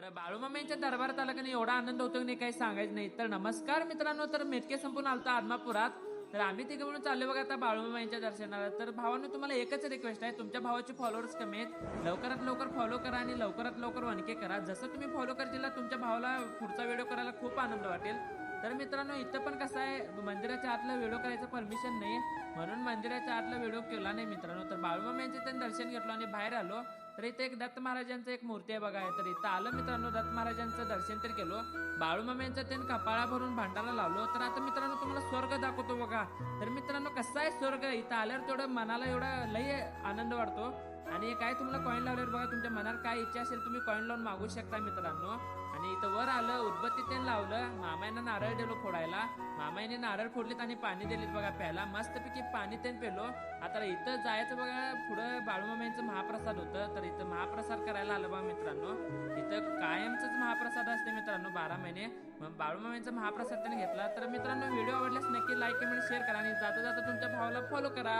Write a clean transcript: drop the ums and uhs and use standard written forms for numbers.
तर बाळूमामांच्या दरबारात आला की नाही एवढा आनंद होतो की नाही काही सांगायचं नाही. तर नमस्कार मित्रांनो, तर मेटके संपून आलता आदमापुरात. तर आम्ही तिघे म्हणून चाललो बघा आता बाळूमामांच्या दर्शनाला. तर भावांनो तुम्हाला एकच रिक्वेस्ट आहे, तुमच्या भावाचे फॉलोअर्स कमी आहेत, लवकरात लवकर फॉलो करा आणि लवकरात लवकर वनके करा. जसं तुम्ही फॉलो करतील तुमच्या भावाला पुढचा व्हिडिओ करायला खूप आनंद वाटेल. तर मित्रांनो इथं पण कसं आहे, मंदिराच्या आतला व्हिडिओ करायचं परमिशन नाही, म्हणून मंदिराच्या आतला व्हिडिओ केला नाही मित्रांनो. तर बाळूमामांचे त्यांनी दर्शन घेतलो आणि बाहेर आलो. तर इथे एक दत्त महाराजांचं एक मूर्ती आहे बघा. तर इथं आलं मित्रांनो, दत्त महाराजांचं दर्शन तर केलो. बाळूमामांचं त्यांनी कपाळा भरून भांडारा लावलो. तर आता मित्रांनो तुम्हाला स्वर्ग दाखवतो बघा. तर मित्रांनो कसा आहे स्वर्ग, इथं आल्यावर तेवढं मनाला एवढा लई आनंद वाटतो. आणि काय तुम्हाला कॉईन लावल्यावर बघा, तुमच्या मनात काय इच्छा असेल तुम्ही कॉईन लावून मागू शकता मित्रांनो. आणि इथं वर आलं, उदबत्ती त्यांनी लावलं, मामांना नारळ दिलो फोडायला. मामाने नारळ फोडलेत आणि पाणी दिलेत बघा प्यायला. मस्तपैकी पाणी त्यांनी पेलो. आता इथं जायचं बघा, पुढं बाळूमामांचं महाप्रसाद होतं. तर इथं महाप्रसाद करायला आलं बघा मित्रांनो. इथं कायमच महाप्रसाद असते मित्रांनो 12 महिने. मग बाळूमामांचा महाप्रसाद त्यांनी घेतला. तर मित्रांनो व्हिडिओ आवडल्यास नक्की लाईक कमेंट शेअर करा आणि जाता जाता तुमच्या भावाला फॉलो करा.